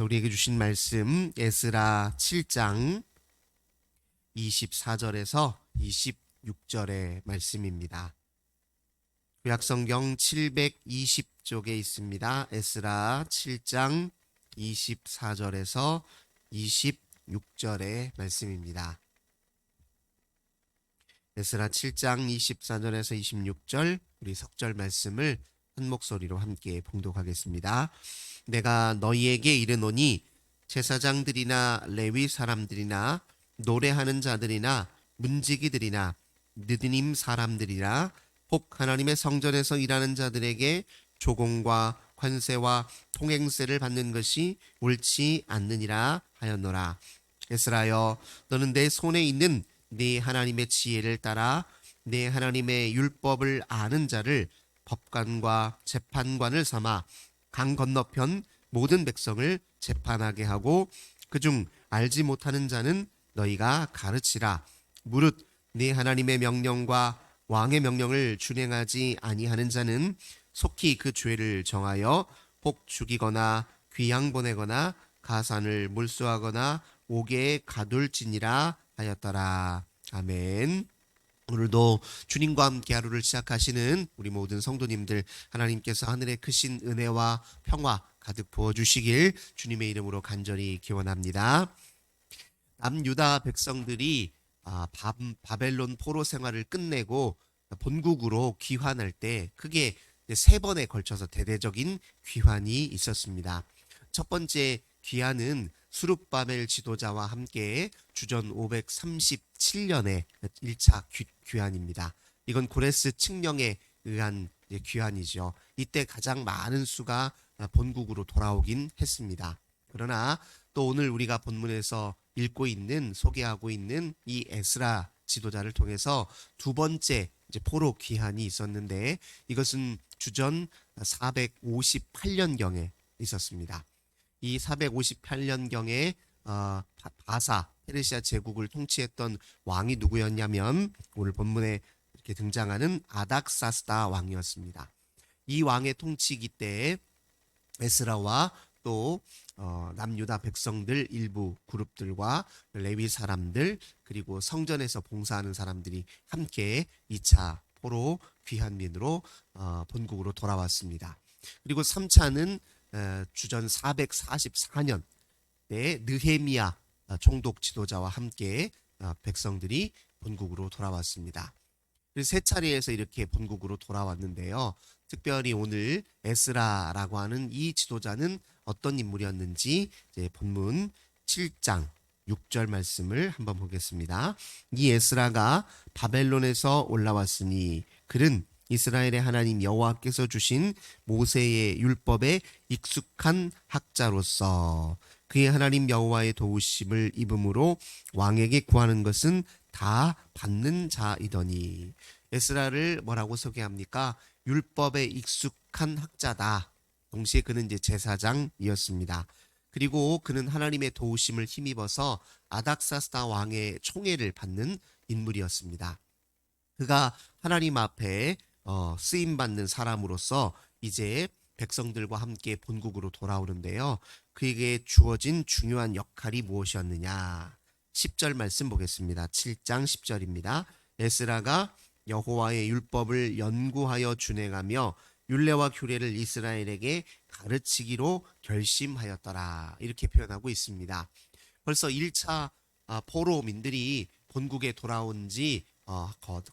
우리에게 주신 말씀 에스라 7장 24절에서 26절의 말씀입니다. 구약성경 720쪽에 있습니다. 에스라 7장 24절에서 26절의 말씀입니다. 에스라 7장 24절에서 26절 우리 석절 말씀을 한 목소리로 함께 봉독하겠습니다. 내가 너희에게 이르노니 제사장들이나 레위 사람들이나 노래하는 자들이나 문지기들이나 느디님 사람들이나 혹 하나님의 성전에서 일하는 자들에게 조공과 관세와 통행세를 받는 것이 옳지 않느니라 하였노라. 에스라여, 너는 내 손에 있는 네 하나님의 지혜를 따라 네 하나님의 율법을 아는 자를 법관과 재판관을 삼아 강 건너편 모든 백성을 재판하게 하고 그중 알지 못하는 자는 너희가 가르치라. 무릇 네 하나님의 명령과 왕의 명령을 준행하지 아니하는 자는 속히 그 죄를 정하여 혹 죽이거나 귀양 보내거나 가산을 몰수하거나 옥에 가둘지니라 하였더라. 아멘. 오늘도 주님과 함께 하루를 시작하시는 우리 모든 성도님들, 하나님께서 하늘의 크신 은혜와 평화 가득 부어주시길 주님의 이름으로 간절히 기원합니다. 남유다 백성들이 바벨론 포로 생활을 끝내고 본국으로 귀환할 때 크게 세 번에 걸쳐서 대대적인 귀환이 있었습니다. 첫 번째 귀환은 수룹바벨 지도자와 함께 주전 537년에 1차 귀환입니다. 이건 고레스 칙령에 의한 귀환이죠. 이때 가장 많은 수가 본국으로 돌아오긴 했습니다. 그러나 또 오늘 우리가 본문에서 읽고 있는, 소개하고 있는 이 에스라 지도자를 통해서 두 번째 포로 귀환이 있었는데 이것은 주전 458년경에 있었습니다. 이 458년경에 바사 페르시아 제국을 통치했던 왕이 누구였냐면 오늘 본문에 이렇게 등장하는 아닥사스다 왕이었습니다. 이 왕의 통치기 때에 에스라와 또 남유다 백성들 일부 그룹들과 레위 사람들 그리고 성전에서 봉사하는 사람들이 함께 2차 포로 귀환민으로 본국으로 돌아왔습니다. 그리고 3차는 주전 444년 때 느헤미야 총독 지도자와 함께 백성들이 본국으로 돌아왔습니다. 세 차례에서 이렇게 본국으로 돌아왔는데요. 특별히 오늘 에스라라고 하는 이 지도자는 어떤 인물이었는지 이제 본문 7장 6절 말씀을 한번 보겠습니다. 이 에스라가 바벨론에서 올라왔으니 그는 이스라엘의 하나님 여호와께서 주신 모세의 율법에 익숙한 학자로서 그의 하나님 여호와의 도우심을 입음으로 왕에게 구하는 것은 다 받는 자이더니. 에스라를 뭐라고 소개합니까? 율법에 익숙한 학자다. 동시에 그는 이제 제사장이었습니다. 그리고 그는 하나님의 도우심을 힘입어서 아닥사스다 왕의 총애를 받는 인물이었습니다. 그가 하나님 앞에 쓰임받는 사람으로서 이제 백성들과 함께 본국으로 돌아오는데요. 그에게 주어진 중요한 역할이 무엇이었느냐? 10절 말씀 보겠습니다. 7장 10절입니다. 에스라가 여호와의 율법을 연구하여 준행하며 율례와 규례를 이스라엘에게 가르치기로 결심하였더라. 이렇게 표현하고 있습니다. 벌써 1차 포로민들이 본국에 돌아온 지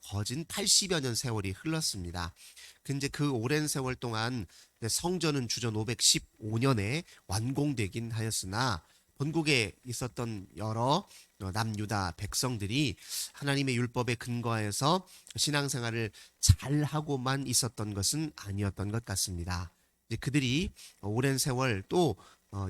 거진 80여 년 세월이 흘렀습니다. 근데 그 오랜 세월 동안 성전은 주전 515년에 완공되긴 하였으나 본국에 있었던 여러 남유다 백성들이 하나님의 율법에 근거해서 신앙생활을 잘하고만 있었던 것은 아니었던 것 같습니다. 그들이 오랜 세월 또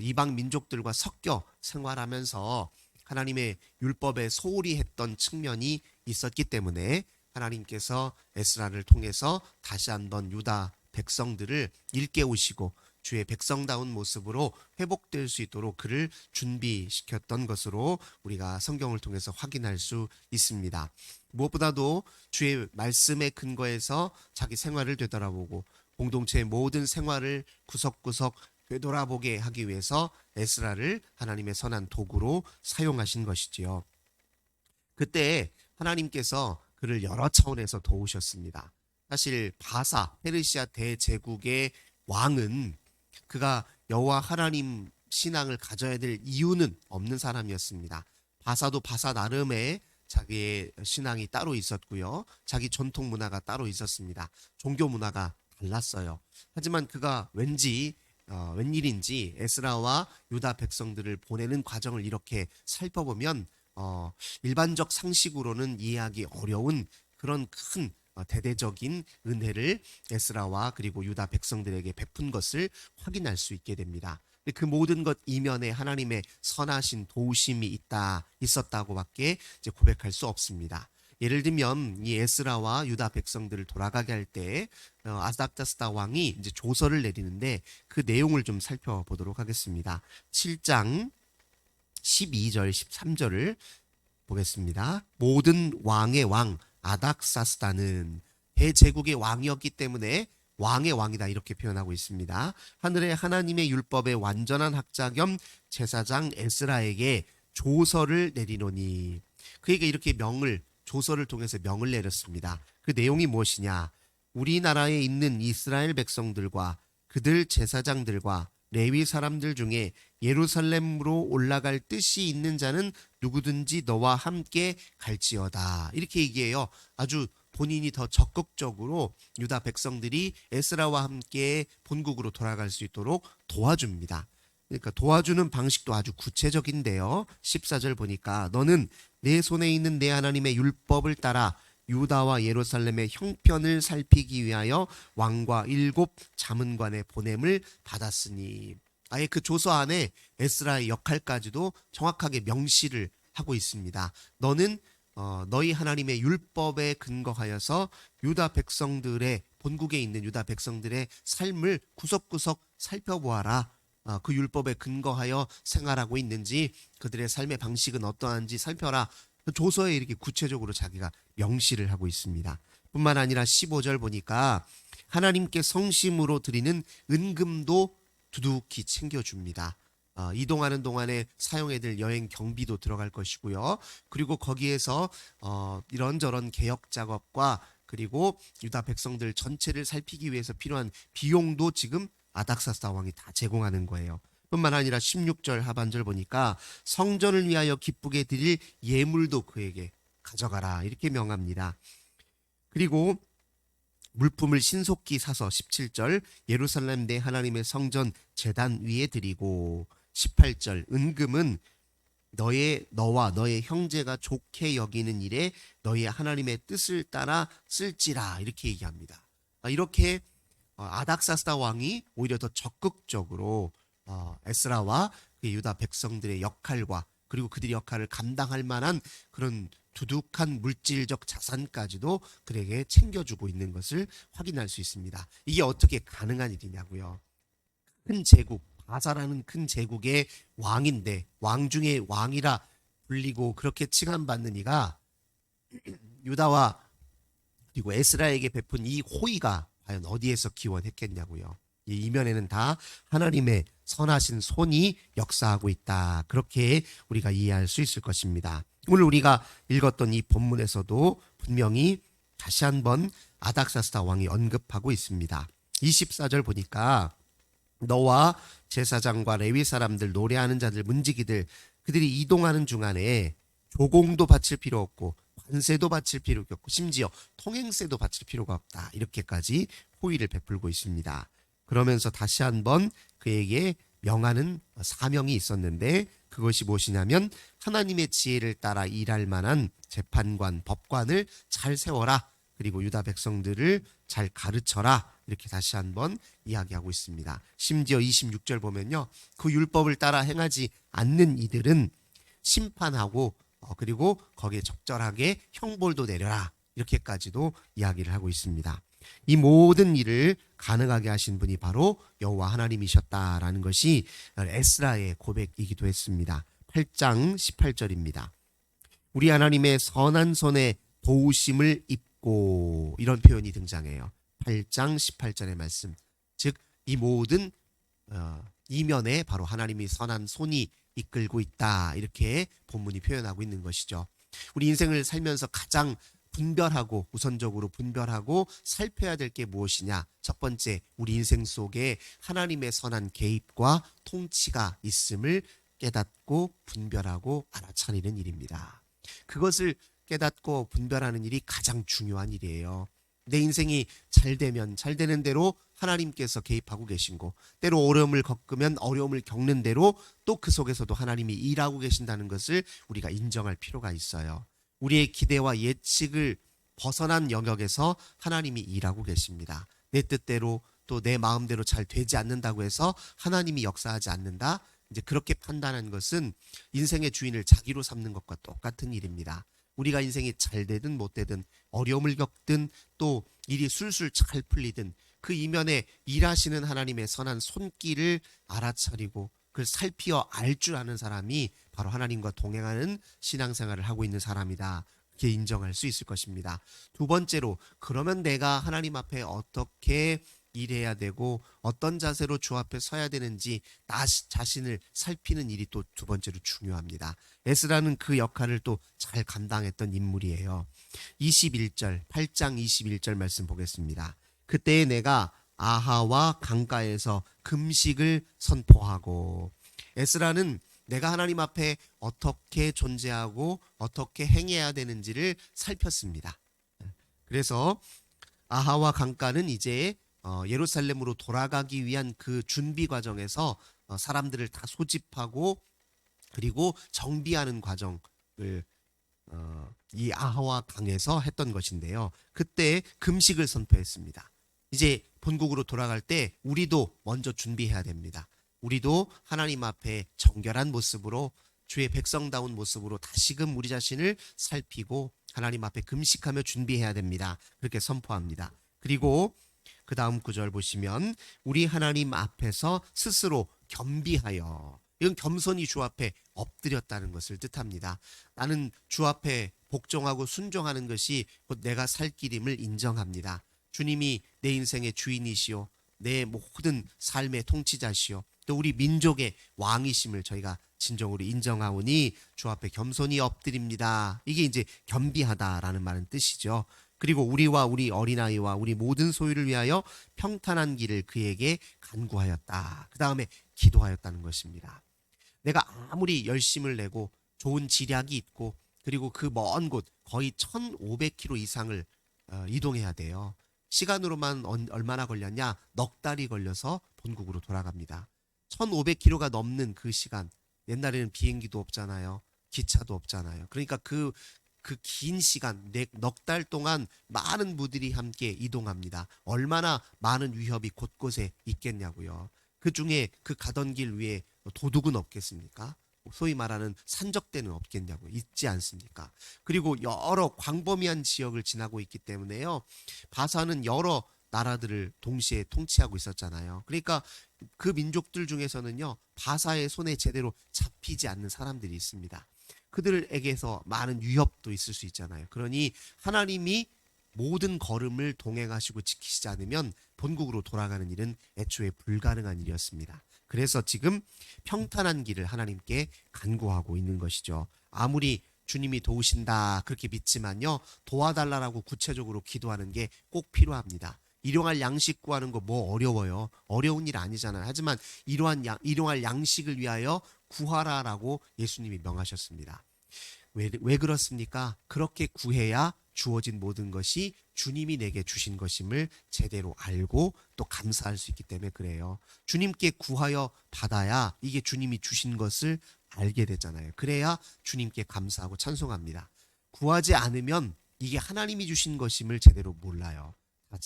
이방 민족들과 섞여 생활하면서 하나님의 율법에 소홀히 했던 측면이 있었기 때문에 하나님께서 에스라를 통해서 다시 한번 유다 백성들을 일깨우시고 주의 백성다운 모습으로 회복될 수 있도록 그를 준비시켰던 것으로 우리가 성경을 통해서 확인할 수 있습니다. 무엇보다도 주의 말씀에 근거해서 자기 생활을 되돌아보고 공동체의 모든 생활을 구석구석 되돌아보게 하기 위해서 에스라를 하나님의 선한 도구로 사용하신 것이지요. 그때 하나님께서 그를 여러 차원에서 도우셨습니다. 사실 바사 페르시아 대제국의 왕은 그가 여호와 하나님 신앙을 가져야 될 이유는 없는 사람이었습니다. 바사도 바사 나름의 자기의 신앙이 따로 있었고요. 자기 전통 문화가 따로 있었습니다. 종교 문화가 달랐어요. 하지만 그가 웬일인지 에스라와 유다 백성들을 보내는 과정을 이렇게 살펴보면 일반적 상식으로는 이해하기 어려운 그런 큰 대대적인 은혜를 에스라와 그리고 유다 백성들에게 베푼 것을 확인할 수 있게 됩니다. 그 모든 것 이면에 하나님의 선하신 도우심이 있었다고밖에 이제 고백할 수 없습니다. 예를 들면 이 에스라와 유다 백성들을 돌아가게 할 때 아닥다스다 왕이 이제 조서를 내리는데 그 내용을 좀 살펴보도록 하겠습니다. 7장 12절 13절을 보겠습니다. 모든 왕의 왕 아닥사스다는 대제국의 왕이었기 때문에 왕의 왕이다 이렇게 표현하고 있습니다. 하늘의 하나님의 율법의 완전한 학자 겸 제사장 에스라에게 조서를 내리노니, 그에게 이렇게 조서를 통해서 명을 내렸습니다. 그 내용이 무엇이냐? 우리나라에 있는 이스라엘 백성들과 그들 제사장들과 레위 사람들 중에 예루살렘으로 올라갈 뜻이 있는 자는 누구든지 너와 함께 갈지어다. 이렇게 얘기해요. 아주 본인이 더 적극적으로 유다 백성들이 에스라와 함께 본국으로 돌아갈 수 있도록 도와줍니다. 그러니까 도와주는 방식도 아주 구체적인데요. 14절 보니까 너는 내 손에 있는 내 하나님의 율법을 따라 유다와 예루살렘의 형편을 살피기 위하여 왕과 7 자문관의 보냄을 받았으니, 아예 그 조서 안에 에스라의 역할까지도 정확하게 명시를 하고 있습니다. 너는 너희 하나님의 율법에 근거하여서 유다 백성들의 본국에 있는 유다 백성들의 삶을 구석구석 살펴보아라. 그 율법에 근거하여 생활하고 있는지 그들의 삶의 방식은 어떠한지 살펴라. 조서에 이렇게 구체적으로 자기가 명시를 하고 있습니다. 뿐만 아니라 15절 보니까 하나님께 성심으로 드리는 은금도 두둑히 챙겨줍니다. 이동하는 동안에 사용해야 될 여행 경비도 들어갈 것이고요. 그리고 거기에서 이런저런 개혁 작업과 그리고 유다 백성들 전체를 살피기 위해서 필요한 비용도 지금 아닥사스다 왕이 다 제공하는 거예요. 뿐만 아니라 16절 하반절 보니까 성전을 위하여 기쁘게 드릴 예물도 그에게 가져가라 이렇게 명합니다. 그리고 물품을 신속히 사서 17절 예루살렘 내 하나님의 성전 제단 위에 드리고, 18절 은금은 너와 너의 형제가 좋게 여기는 일에 너희 하나님의 뜻을 따라 쓸지라 이렇게 얘기합니다. 이렇게 아닥사스다 왕이 오히려 더 적극적으로 에스라와 유다 백성들의 역할과 그리고 그들의 역할을 감당할 만한 그런 두둑한 물질적 자산까지도 그에게 챙겨주고 있는 것을 확인할 수 있습니다. 이게 어떻게 가능한 일이냐고요. 큰 제국, 바사라는 큰 제국의 왕인데 왕 중에 왕이라 불리고 그렇게 칭함받는 이가 유다와 그리고 에스라에게 베푼 이 호의가 과연 어디에서 기원했겠냐고요. 이 이면에는 다 하나님의 선하신 손이 역사하고 있다. 그렇게 우리가 이해할 수 있을 것입니다. 오늘 우리가 읽었던 이 본문에서도 분명히 다시 한번 아닥사스다 왕이 언급하고 있습니다. 24절 보니까 너와 제사장과 레위 사람들, 노래하는 자들, 문지기들 그들이 이동하는 중간에 조공도 바칠 필요 없고 관세도 바칠 필요가 없고 심지어 통행세도 바칠 필요가 없다. 이렇게까지 호의를 베풀고 있습니다. 그러면서 다시 한번 그에게 명하는 사명이 있었는데 그것이 무엇이냐면 하나님의 지혜를 따라 일할 만한 재판관, 법관을 잘 세워라. 그리고 유다 백성들을 잘 가르쳐라. 이렇게 다시 한번 이야기하고 있습니다. 심지어 26절 보면요. 그 율법을 따라 행하지 않는 이들은 심판하고 그리고 거기에 적절하게 형벌도 내려라. 이렇게까지도 이야기를 하고 있습니다. 이 모든 일을 가능하게 하신 분이 바로 여호와 하나님이셨다라는 것이 에스라의 고백이기도 했습니다. 8장 18절입니다. 우리 하나님의 선한 손에 도우심을 입고 이런 표현이 등장해요. 8장 18절의 말씀. 즉 이 모든 이면에 바로 하나님이 선한 손이 이끌고 있다. 이렇게 본문이 표현하고 있는 것이죠. 우리 인생을 살면서 가장 분별하고 우선적으로 분별하고 살펴야 될 게 무엇이냐? 첫 번째, 우리 인생 속에 하나님의 선한 개입과 통치가 있음을 깨닫고 분별하고 알아차리는 일입니다. 그것을 깨닫고 분별하는 일이 가장 중요한 일이에요. 내 인생이 잘 되는 대로 하나님께서 개입하고 계신고, 때로 어려움을 겪으면 어려움을 겪는 대로 또 그 속에서도 하나님이 일하고 계신다는 것을 우리가 인정할 필요가 있어요. 우리의 기대와 예측을 벗어난 영역에서 하나님이 일하고 계십니다. 내 뜻대로 또 내 마음대로 잘 되지 않는다고 해서 하나님이 역사하지 않는다. 이제 그렇게 판단한 것은 인생의 주인을 자기로 삼는 것과 똑같은 일입니다. 우리가 인생이 잘 되든 못 되든 어려움을 겪든 또 일이 술술 잘 풀리든 그 이면에 일하시는 하나님의 선한 손길을 알아차리고 그걸 살피어 알 줄 아는 사람이 바로 하나님과 동행하는 신앙생활을 하고 있는 사람이다. 그렇게 인정할 수 있을 것입니다. 두 번째로, 그러면 내가 하나님 앞에 어떻게 일해야 되고 어떤 자세로 주 앞에 서야 되는지 나 자신을 살피는 일이 또 두 번째로 중요합니다. 에스라는 그 역할을 또 잘 감당했던 인물이에요. 21절, 8장 21절 말씀 보겠습니다. 그때에 내가 아하와 강가에서 금식을 선포하고, 에스라는 내가 하나님 앞에 어떻게 존재하고 어떻게 행해야 되는지를 살폈습니다. 그래서 아하와 강가는 이제 예루살렘으로 돌아가기 위한 그 준비 과정에서 사람들을 다 소집하고 그리고 정비하는 과정을 이 아하와 강에서 했던 것인데요. 그때 금식을 선포했습니다. 이제 본국으로 돌아갈 때 우리도 먼저 준비해야 됩니다. 우리도 하나님 앞에 정결한 모습으로 주의 백성다운 모습으로 다시금 우리 자신을 살피고 하나님 앞에 금식하며 준비해야 됩니다. 그렇게 선포합니다. 그리고 그 다음 구절 보시면 우리 하나님 앞에서 스스로 겸비하여, 이건 겸손히 주 앞에 엎드렸다는 것을 뜻합니다. 나는 주 앞에 복종하고 순종하는 것이 곧 내가 살 길임을 인정합니다. 주님이 내 인생의 주인이시오, 내 모든 삶의 통치자시오, 또 우리 민족의 왕이심을 저희가 진정으로 인정하오니 주 앞에 겸손히 엎드립니다. 이게 이제 겸비하다라는 말은 뜻이죠. 그리고 우리와 우리 어린아이와 우리 모든 소유를 위하여 평탄한 길을 그에게 간구하였다. 그 다음에 기도하였다는 것입니다. 내가 아무리 열심을 내고 좋은 지략이 있고 그리고 그 먼 곳 거의 1500km 이상을 이동해야 돼요. 시간으로만 얼마나 걸렸냐? 넉 달이 걸려서 본국으로 돌아갑니다. 1500km가 넘는 그 시간, 옛날에는 비행기도 없잖아요. 기차도 없잖아요. 그러니까 그 긴 시간, 넉 달 동안 많은 무들이 함께 이동합니다. 얼마나 많은 위협이 곳곳에 있겠냐고요. 그 중에 그 가던 길 위에 도둑은 없겠습니까? 소위 말하는 산적대는 없겠냐고요. 있지 않습니까? 그리고 여러 광범위한 지역을 지나고 있기 때문에요. 바사는 여러 나라들을 동시에 통치하고 있었잖아요. 그러니까 그 민족들 중에서는요, 바사의 손에 제대로 잡히지 않는 사람들이 있습니다. 그들에게서 많은 위협도 있을 수 있잖아요. 그러니 하나님이 모든 걸음을 동행하시고 지키시지 않으면 본국으로 돌아가는 일은 애초에 불가능한 일이었습니다. 그래서 지금 평탄한 길을 하나님께 간구하고 있는 것이죠. 아무리 주님이 도우신다 그렇게 믿지만요, 도와달라고 구체적으로 기도하는 게 꼭 필요합니다. 일용할 양식 구하는 거 뭐 어려워요? 어려운 일 아니잖아요. 하지만 일용할 양식을 위하여 구하라라고 예수님이 명하셨습니다. 왜 그렇습니까? 그렇게 구해야 주어진 모든 것이 주님이 내게 주신 것임을 제대로 알고 또 감사할 수 있기 때문에 그래요. 주님께 구하여 받아야 이게 주님이 주신 것을 알게 되잖아요. 그래야 주님께 감사하고 찬송합니다. 구하지 않으면 이게 하나님이 주신 것임을 제대로 몰라요.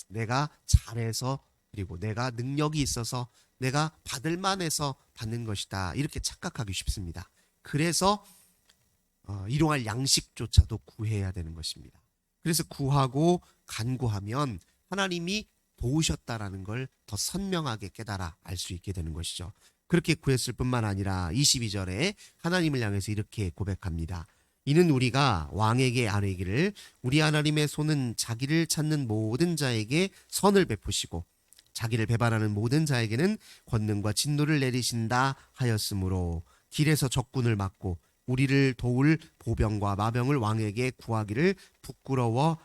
내가 잘해서 그리고 내가 능력이 있어서 내가 받을 만해서 받는 것이다, 이렇게 착각하기 쉽습니다. 그래서 일용할 양식조차도 구해야 되는 것입니다. 그래서 구하고 간구하면 하나님이 도우셨다라는 걸 더 선명하게 깨달아 알 수 있게 되는 것이죠. 그렇게 구했을 뿐만 아니라 22절에 하나님을 향해서 이렇게 고백합니다. 이는 우리가 왕에게 아뢰기를 우리 하나님의 손은 자기를 찾는 모든 자에게 선을 베푸시고 자기를 배반하는 모든 자에게는 권능과 진노를 내리신다 하였으므로 길에서 적군을 막고 우리를 도울 보병과 마병을 왕에게 구하기를 부끄러워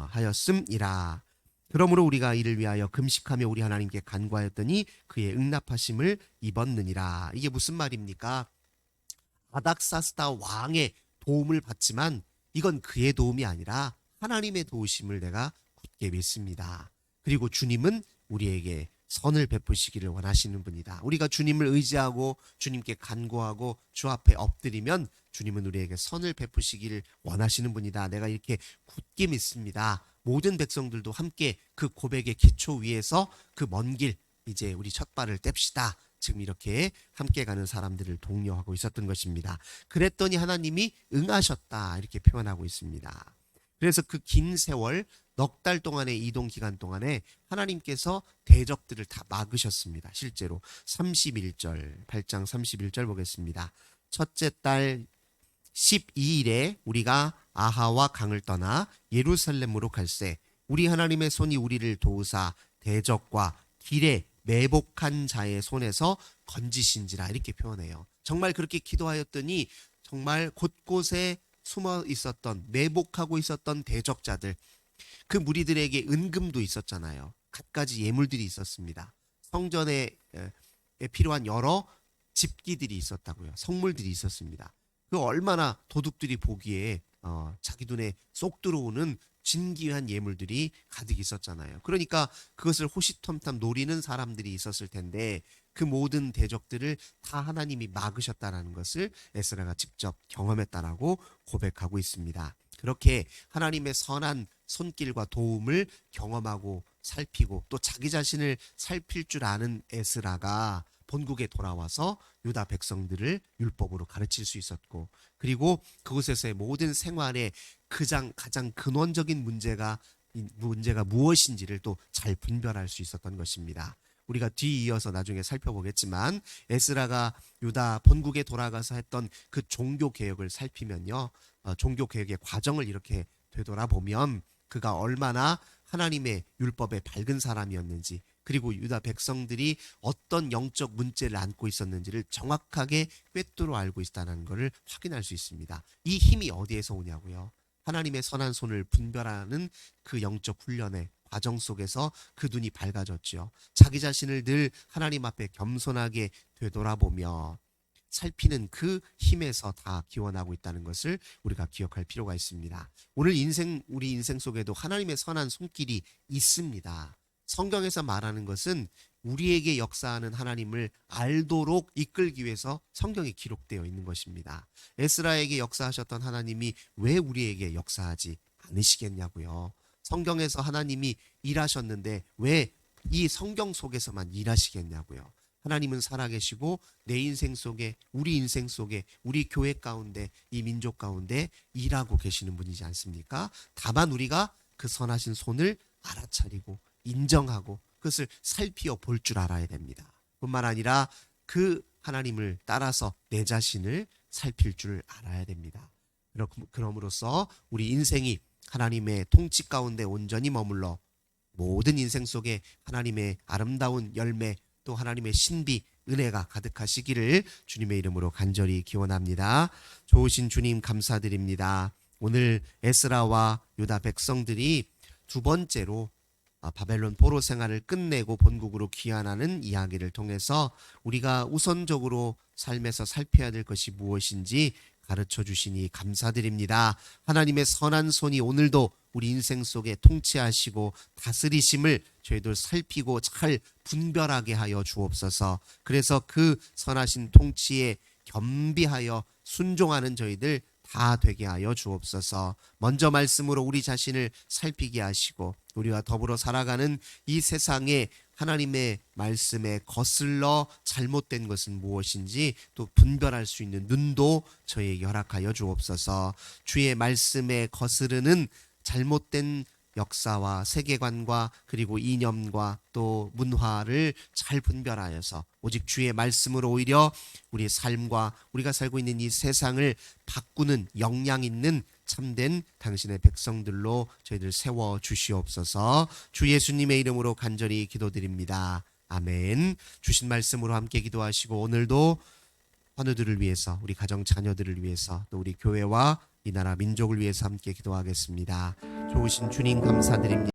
하였음이라. 그러므로 우리가 이를 위하여 금식하며 우리 하나님께 간구하였더니 그의 응답하심을 입었느니라. 이게 무슨 말입니까? 아닥사스다 왕의 도움을 받지만 이건 그의 도움이 아니라 하나님의 도우심을 내가 굳게 믿습니다. 그리고 주님은 우리에게 선을 베푸시기를 원하시는 분이다. 우리가 주님을 의지하고 주님께 간구하고 주 앞에 엎드리면 주님은 우리에게 선을 베푸시기를 원하시는 분이다. 내가 이렇게 굳게 믿습니다. 모든 백성들도 함께 그 고백의 기초 위에서 그 먼 길 이제 우리 첫 발을 뗍시다. 지금 이렇게 함께 가는 사람들을 독려하고 있었던 것입니다. 그랬더니 하나님이 응하셨다 이렇게 표현하고 있습니다. 그래서 그 긴 세월 넉 달 동안의 이동 기간 동안에 하나님께서 대적들을 다 막으셨습니다. 실제로 31절 8장 31절 보겠습니다. 첫째 달 12일에 우리가 아하와 강을 떠나 예루살렘으로 갈새 우리 하나님의 손이 우리를 도우사 대적과 길에 매복한 자의 손에서 건지신지라 이렇게 표현해요. 정말 그렇게 기도하였더니 정말 곳곳에 숨어 있었던 매복하고 있었던 대적자들 그 무리들에게 은금도 있었잖아요. 갖가지 예물들이 있었습니다. 성전에 필요한 여러 집기들이 있었다고요. 성물들이 있었습니다. 그 얼마나 도둑들이 보기에 자기 눈에 쏙 들어오는 진귀한 예물들이 가득 있었잖아요. 그러니까 그것을 호시탐탐 노리는 사람들이 있었을 텐데 그 모든 대적들을 다 하나님이 막으셨다는 것을 에스라가 직접 경험했다라고 고백하고 있습니다. 그렇게 하나님의 선한 손길과 도움을 경험하고 살피고 또 자기 자신을 살필 줄 아는 에스라가 본국에 돌아와서 유다 백성들을 율법으로 가르칠 수 있었고 그리고 그곳에서의 모든 생활의 가장 근원적인 문제가 무엇인지를 또 잘 분별할 수 있었던 것입니다. 우리가 뒤이어서 나중에 살펴보겠지만 에스라가 유다 본국에 돌아가서 했던 그 종교 개혁을 살피면요. 종교 개혁의 과정을 이렇게 되돌아보면 그가 얼마나 하나님의 율법에 밝은 사람이었는지 그리고 유다 백성들이 어떤 영적 문제를 안고 있었는지를 정확하게 꿰뚫어 알고 있다는 것을 확인할 수 있습니다. 이 힘이 어디에서 오냐고요? 하나님의 선한 손을 분별하는 그 영적 훈련의 과정 속에서 그 눈이 밝아졌죠. 자기 자신을 늘 하나님 앞에 겸손하게 되돌아보며 살피는 그 힘에서 다 기원하고 있다는 것을 우리가 기억할 필요가 있습니다. 오늘 우리 인생 속에도 하나님의 선한 손길이 있습니다. 성경에서 말하는 것은 우리에게 역사하는 하나님을 알도록 이끌기 위해서 성경에 기록되어 있는 것입니다. 에스라에게 역사하셨던 하나님이 왜 우리에게 역사하지 않으시겠냐고요. 성경에서 하나님이 일하셨는데 왜 이 성경 속에서만 일하시겠냐고요. 하나님은 살아계시고 내 인생 속에 우리 인생 속에 우리 교회 가운데 이 민족 가운데 일하고 계시는 분이지 않습니까? 다만 우리가 그 선하신 손을 알아차리고 인정하고 그것을 살피어 볼 줄 알아야 됩니다. 뿐만 아니라 그 하나님을 따라서 내 자신을 살필 줄 알아야 됩니다. 그럼으로써 우리 인생이 하나님의 통치 가운데 온전히 머물러 모든 인생 속에 하나님의 아름다운 열매 또 하나님의 신비 은혜가 가득하시기를 주님의 이름으로 간절히 기원합니다. 좋으신 주님 감사드립니다. 오늘 에스라와 유다 백성들이 두 번째로 바벨론 포로 생활을 끝내고 본국으로 귀환하는 이야기를 통해서 우리가 우선적으로 삶에서 살펴야 될 것이 무엇인지 가르쳐 주시니 감사드립니다. 하나님의 선한 손이 오늘도 우리 인생 속에 통치하시고 다스리심을 저희들 살피고 잘 분별하게 하여 주옵소서. 그래서 그 선하신 통치에 겸비하여 순종하는 저희들 다 되게 하여 주옵소서. 먼저 말씀으로 우리 자신을 살피게 하시고 우리와 더불어 살아가는 이 세상에 하나님의 말씀에 거슬러 잘못된 것은 무엇인지 또 분별할 수 있는 눈도 저희에게 허락하여 주옵소서. 주의 말씀에 거스르는 잘못된 역사와 세계관과 그리고 이념과 또 문화를 잘 분별하여서 오직 주의 말씀으로 오히려 우리의 삶과 우리가 살고 있는 이 세상을 바꾸는 역량 있는 참된 당신의 백성들로 저희들 세워 주시옵소서. 주 예수님의 이름으로 간절히 기도드립니다. 아멘. 주신 말씀으로 함께 기도하시고 오늘도 환우들을 위해서, 우리 가정 자녀들을 위해서, 또 우리 교회와 이 나라 민족을 위해서 함께 기도하겠습니다. 좋으신 주님 감사드립니다.